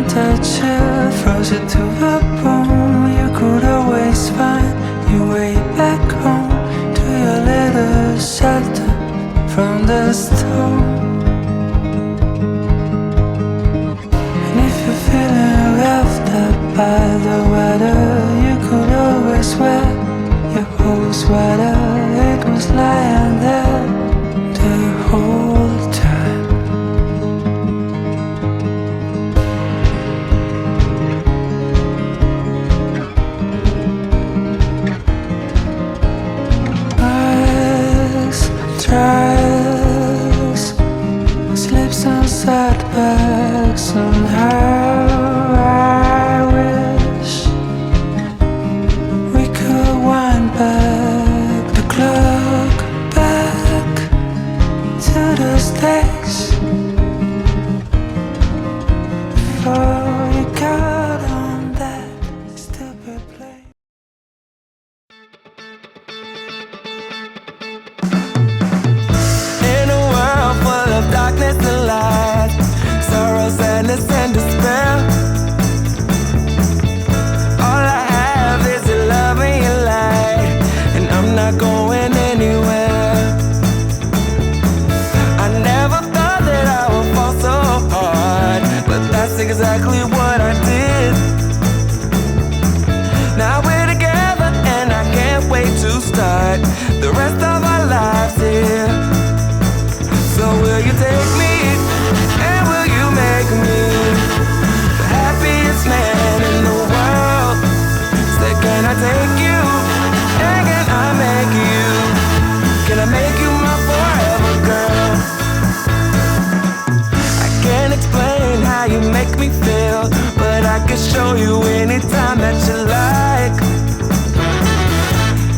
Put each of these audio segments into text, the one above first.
touch you, frozen to the bone. You could always find your way back home to your little shelter from the storm. And if you're feeling roughed up by the weather, you could always wear your whole sweater. It was lying there the whole time. Eyes, trials, slips and setbacks, and how I wish we could wind back the clock, back to those days before you got on that stupid plane. In a world full of darkness and light, sorrow, sadness and despair, all I have is your love and your light, and I'm not going anywhere. I never thought that I would fall so hard, but that's exactly what I did. Now we're together and I can't wait to start the rest of our lives here. So will you take me, and will you make me the happiest man in the world? Say, can I take you, and can I make you? Can I make you my forever girl? I can't explain how you make me feel, but I can show you anytime that you like.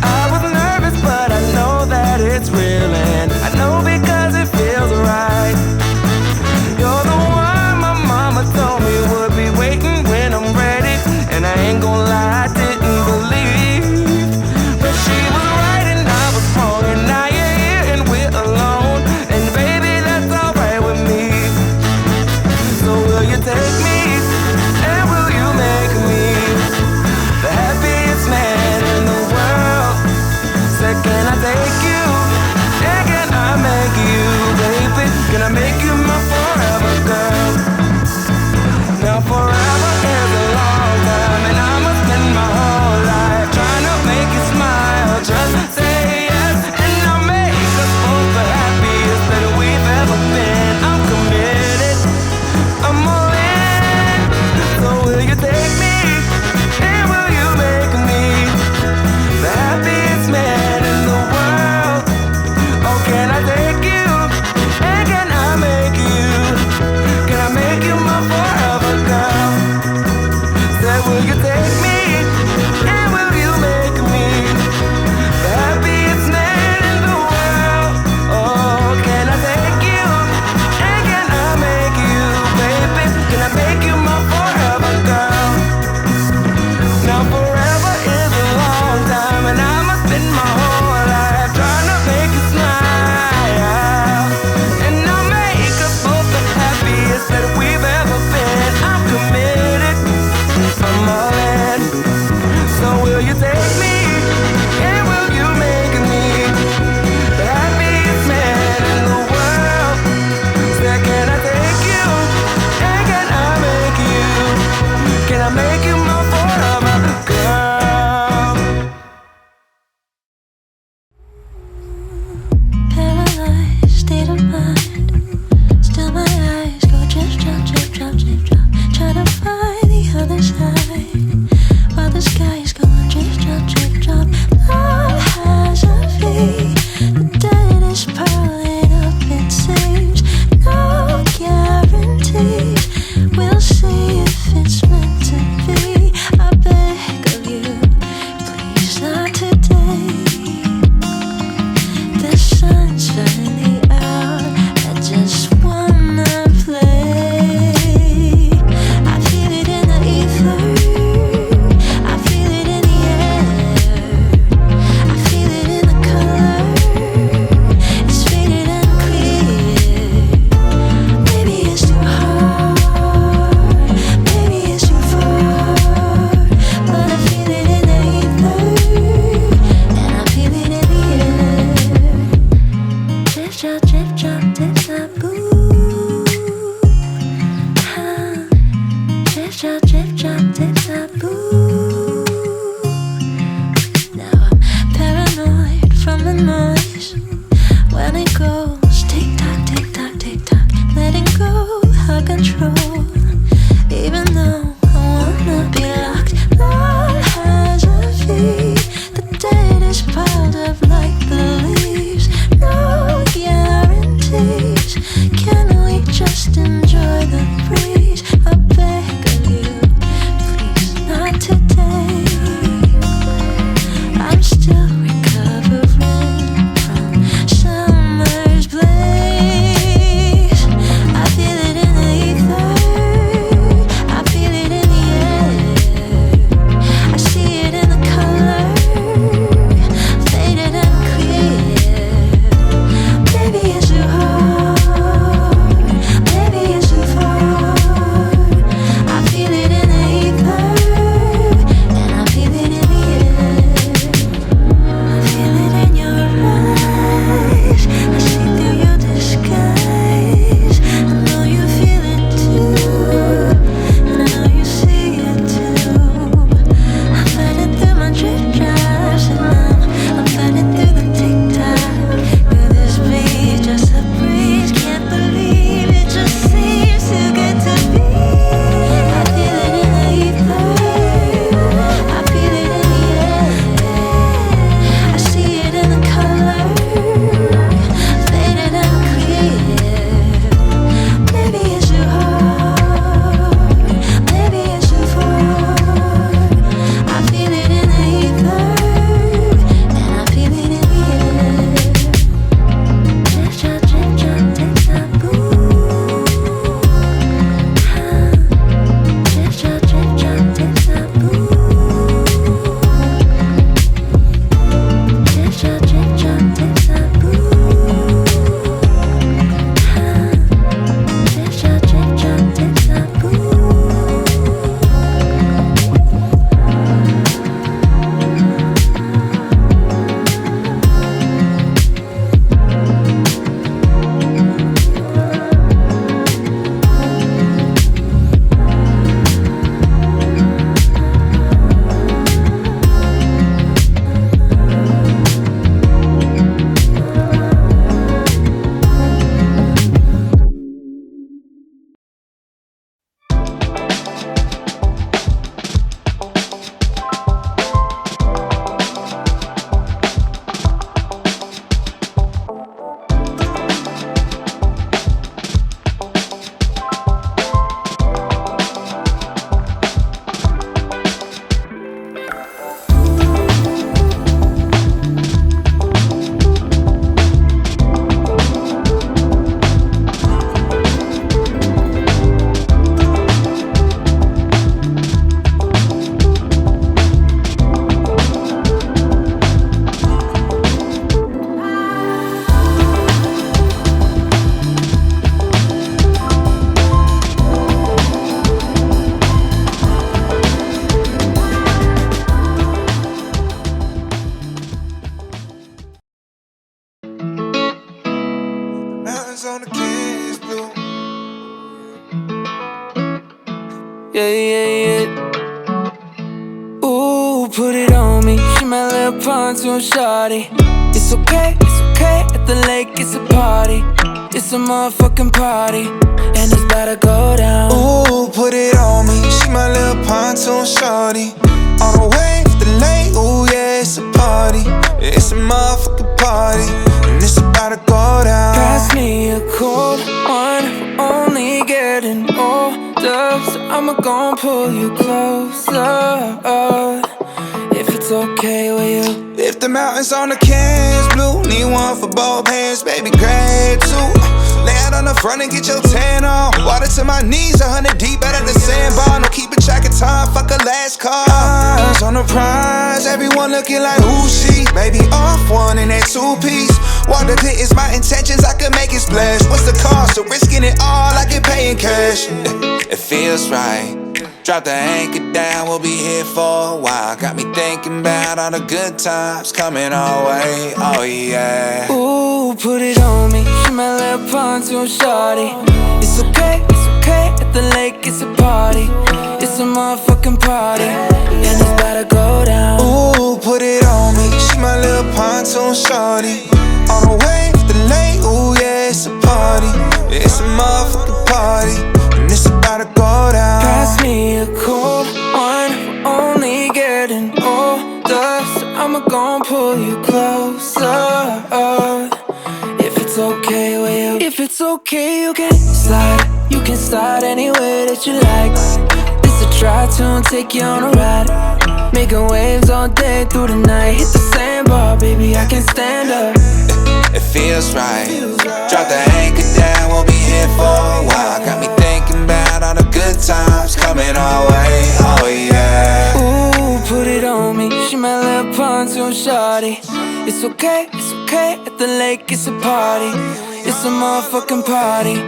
I was nervous, but I know that it's real, and I know because it feels right. You're the one my mama told me would be waiting when I'm ready, and I ain't gonna lie, I didn't believe, but she was right and I was wrong, and now you're here and we're alone, and baby that's alright with me. So will you take me, and will you make me the control. Even though I wanna be locked, love has a fee. The debt is piled up like the leaves. No guarantees. Can we just enjoy the breeze? I beg of you, please not today. I'm still recovering from summer's blaze. I feel it in the ether, I feel it in the air. I see it in the color, faded and clear. Baby, it's too hard, baby, it's too far. I feel it in the ether, and I feel it in the air. I feel it in your eyes, I see through your disguise. I know you feel it too, and I know you see it too. I'm fighting through my drip drives, and now I'm fighting through the tick-tock. Will this be just a breeze? Can't believe it just seems too good to be. I feel it in the ether, I feel it in the air. I see it in the color, faded and clear. Maybe it's too hard, maybe it's too far. I feel it in the ether, and I feel it in the air. Drip drop, take that boom. Drip drop, take that boom. Drip drop, take that boom. Drip drop, take that boom. Mountains on the canyons blue. Yeah, yeah, yeah. Ooh, put it on me. She my little pontoon shawty. It's okay, at the lake it's a party. It's a motherfucking party, and it's about to go down. Ooh, put it on me. She my little pontoon shorty. On the way to the lake, ooh yeah, it's a party. It's a motherfucking party, and it's about to go down. Pass me a cold one, we're only getting older, so I'ma gon' pull you closer, if it's okay with you. If the mountains on the canyons blue, need one for both hands, baby, grab two. Lay out on the front and get your tan on. Water to my knees, 100 deep out of the sandbar. No keeping track of time, fuck a last call. Eyes on the prize, everyone looking like who she? Maybe off one in that two-piece. Water clear is my intentions, I could make it splash. What's the cost of risking it all? I can pay in cash. It feels right. Drop the anchor down, we'll be here for a while. Got me thinking about all the good times coming our way, oh yeah. Ooh, put it on me, she my little pontoon shawty. It's okay, at the lake it's a party. It's a motherfucking party, and it's about to go down. Ooh, put it on me, she my little pontoon shawty. On the way to the lake, ooh yeah, it's a party. It's a motherfucking party, and it's okay, you can slide anywhere that you like. It's a try-to take you on a ride. Making waves all day through the night. Hit the sandbar, baby, I can stand up. It feels right. Drop the anchor down, we'll be here for a while. Got me thinking about all the good times coming our way. Oh yeah. Ooh, put it on me. She my little pontoon shawty. It's okay, at the lake it's a party. It's a motherfucking party,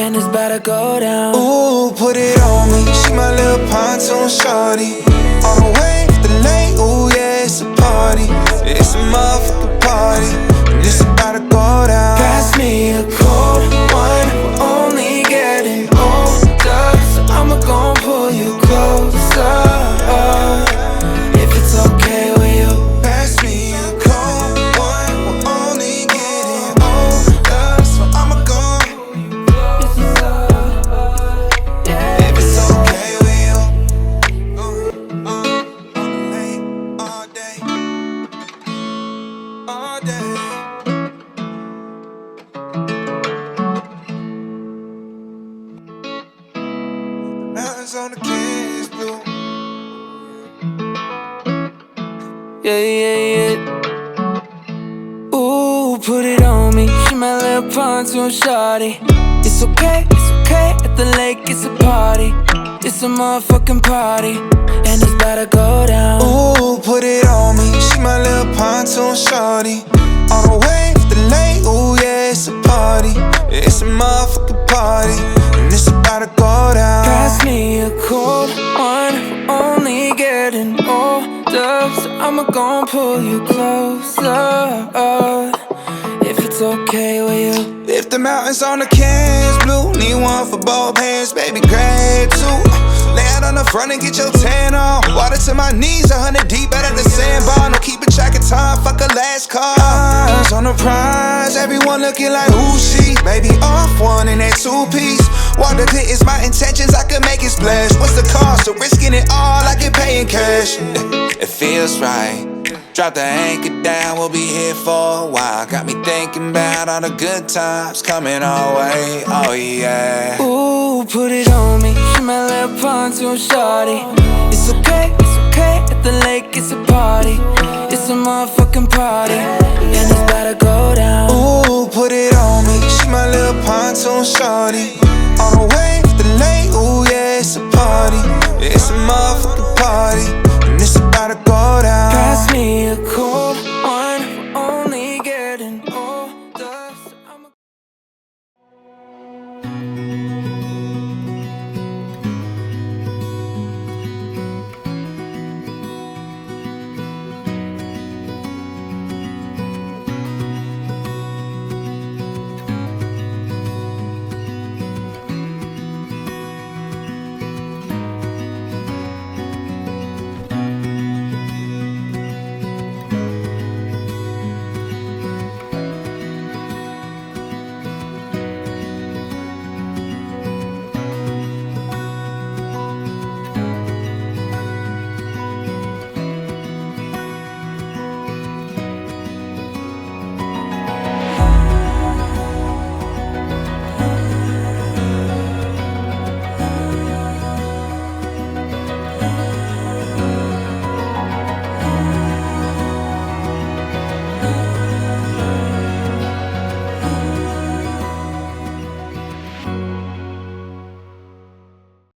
and it's about to go down. Ooh, put it on me. She my little pontoon shawty. On the way to the lake, ooh yeah, it's a party. It's a motherfucking party, and it's about to go down. Pass me a cold one, we're only getting older, so I'ma gon' pull you closer. If it's okay with you. Pass me a cold one, we're only getting older, so I'ma go. If it's okay with you. On the lake all day, all day. Mountains on the canvas blue. Yeah. Ooh, put it on me. She my little pontoon shawty. It's okay, at the lake it's a party. It's a motherfucking party, and it's about to go down. Ooh, put it on me. She my little pontoon shawty. On the way to the lake, ooh yeah, it's a party. It's a motherfucking party, and it's about to go down. Pass me a cold one, we're only getting older, so I'ma gon' pull you closer. If it's okay with you. If the mountains on the cans blue, need one for both hands, baby, grab two. Lay out on the front and get your tan on. Water to my knees, 100 deep out of the sandbar. No keeping track of time, fuck a last call. Eyes on the prize, everyone looking like who she? Maybe off one in that two-piece. Water clear is my intentions, I could make it splash. What's the cost of risking it all? I can pay in cash. It feels right. Drop the anchor down, we'll be here for a while. Got me thinking about all the good times coming our way. Oh yeah. Ooh, put it on me. She my little pontoon shawty. It's okay, at the lake it's a party. It's a motherfucking party, and it's about to go down. Ooh, put it on me. She my little pontoon shawty. On the way to the lake, ooh yeah, it's a party. It's a motherfucking